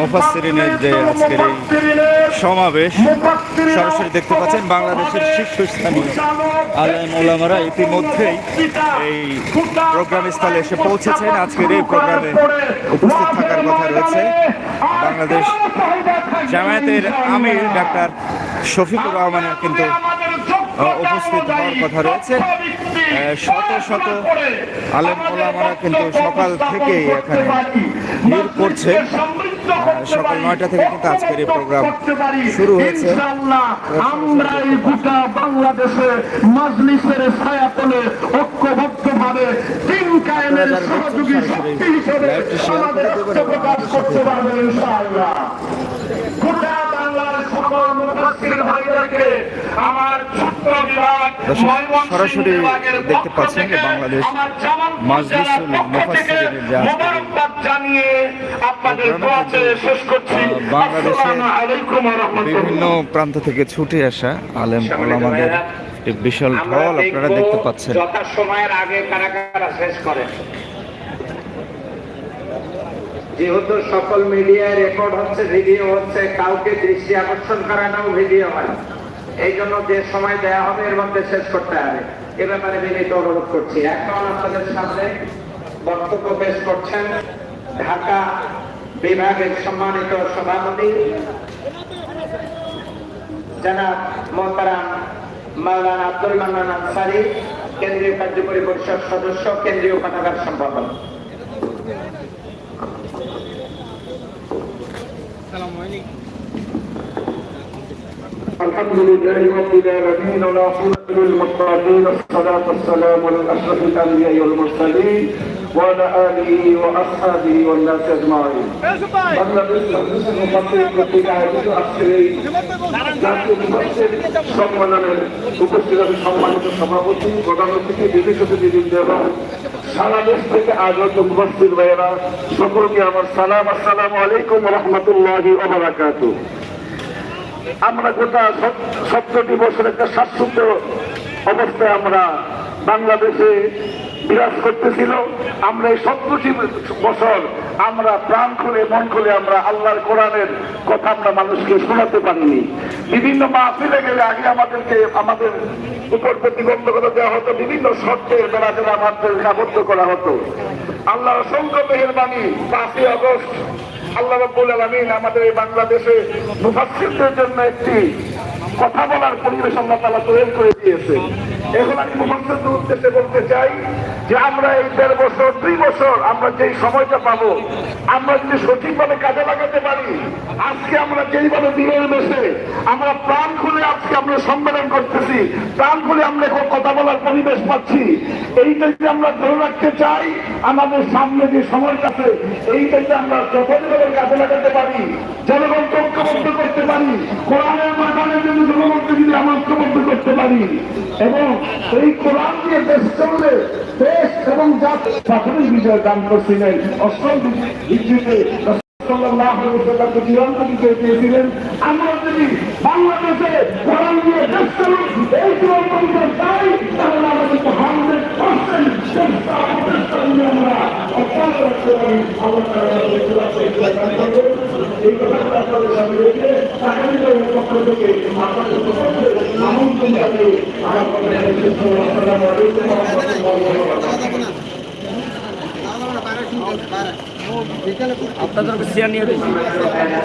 মুফাসসিরিনের যে আজকের এই সমাবেশ সরাসরি দেখতে পাচ্ছেন বাংলাদেশের শীর্ষস্থানীয় আলেম ওলামারা ইতিমধ্যেই এই প্রোগ্রাম স্থলে এসে পৌঁছেছেন। আজকের এই প্রোগ্রামে উপস্থিত থাকার কথা রয়েছে বাংলাদেশ জামায়াতের আমির ডাক্তার শফিকুর রহমানের কিন্তু উপস্থিত হওয়ার কথা রয়েছে। শত শত আলেম ওলামারা কিন্তু সকাল থেকেই এখানে ভিড় করছে। সকাল 9টা থেকে কিন্তু আজকের এই প্রোগ্রাম শুরু হয়েছে। আমরা এই গোটা বাংলাদেশে মাজলিসের ছায়াতলে ঐক্যবদ্ধভাবে দিন কায়েমের সহযোগী শক্তি হিসেবে আমাদের প্রকাশ করতে পারবেন ইনশাআল্লাহ। গোটা বাংলার সকল মুফাসসির ভাইদেরকে আমার ছোট্ট বিভাগ সরাসরি দেখতে পাচ্ছেন যে বাংলাদেশ মাজলিসুল মুফাসসিরিনের যে জানিয়ে আপনাদের দোয়াতে শেষ করছি। বাংলাদেশের বিভিন্ন প্রান্ত থেকে ছুটে আসা আলেম ওলামাদের একটি বিশাল ঢল আপনারা দেখতে পাচ্ছেন। যথাসময়ের আগে কারা কারা শেষ করেন। যেহেতু সকল মিডিয়ায় রেকর্ড হচ্ছে, ভিডিও হচ্ছে, কাউকে দৃষ্টি আকর্ষণ করানোও ভিডিও হয়, এই জন্য যে সময় দেয়া হবে এর মধ্যে শেষ করতে হবে। এ ব্যাপারে বিনীত অনুরোধ করছি। এখন আপনাদের সামনে বক্তব্য পেশ করছেন ঢাকা বিভাগের সম্মানিত সভাপতি জনাব মোহতারাম মাওলানা আব্দুল মান্নান আনসারী, কেন্দ্রীয় কার্যকরী পরিষদ সদস্য, কেন্দ্রীয় পাঠাগার সম্পাদক। الحمد لله رب العالمين والعاقبة للمتقين والصلاة والسلام على أشرف الأنبياء والمرسلين وعلى آله وأصحابه والناس أجمعين। বাংলাদেশ জাতীয় মুফাসসির কর্তৃক আয়োজিত আজকের এই জাতীয় মুফাসসির সম্মেলনের উপস্থিত সম্মানিত সভাপতি, প্রধান অতিথি, বিশেষ অতিথিবৃন্দ এবং সারা দেশ থেকে আগত মুফাসসির ভাইয়েরা, সকলকে আমার সালাম। আসসালামু আলাইকুম ওয়া রাহমাতুল্লাহি ওয়া বারাকাতুহু। আমরা গোটা 17টি বছর একটা শাশ্বত অবস্থায় আমরা বাংলাদেশে বিরাজ করতেছিল। আমরা এই 17টি বছর আমরা প্রাণ খুলে মন খুলে আমরা আল্লাহর কোরআনের কথা আমরা মানুষকে শোনাতে পারিনি। বিভিন্ন মাহফিলে গেলে আগে আমাদের উপর প্রতিবন্ধকতা দেওয়া হতো, বিভিন্ন শর্তের বেলা আমাদেরকে আবদ্ধ করা হতো। আল্লাহর অসংখ্য মেহেরবানি, 5ই আগস্ট আল্লাহ রাব্বুল আলামিন আমাদের এই বাংলাদেশে মুফাসসিরদের জন্য একটি কথা বলার পরিবেশ আল্লাহ তাআলা তৈরি করে দিয়েছে। এখন আমি মুফাসসিরদের উদ্দেশ্যে বলতে চাই যে আমরা এই 1.5 বছর 2 বছর আমরা যেই সময়টা পাবো, আমরা যদি সঠিকভাবে কাজে লাগাতে পারি, আজকে আমরা যেইভাবে দিনের মেশে আমরা প্রাণ খুলে আজকে আমরা সম্মেলন করতেছি, প্রাণ খুলে আমরা কথা বলার পরিবেশ পাচ্ছি, এইটা যদি আমরা ধরে রাখতে চাই, আমাদের সামনে যে সময়টা আছে এইটাকে আমরা যথাযথভাবে কাজে লাগাতে পারি, জনগণকে ঐক্যবদ্ধ করতে পারি, কোরআনের মাধ্যমে যদি জনগণকে যদি আমরা ঐক্যবদ্ধ করতে পারি এবং এই কোরআন দিয়ে দেশ চললে দেশ এবং জাতি প্রাথমিক বিজয় দান করছিলেন। অষ্টম হিজরিতে আমরা যদি বাংলাদেশে কোরআন দিয়ে দেশ চলুন এই চূড়ান্ত চাই, তাহলে আমাদেরকে 100% আমরা অত্যন্ত রাখতে পারি। এই কথাটা আপনাদের সামনে রেখে চাকরির পক্ষ থেকে আপনাদের আমন্ত্রণ জানিয়ে আপনাদের চেয়ার নিয়ে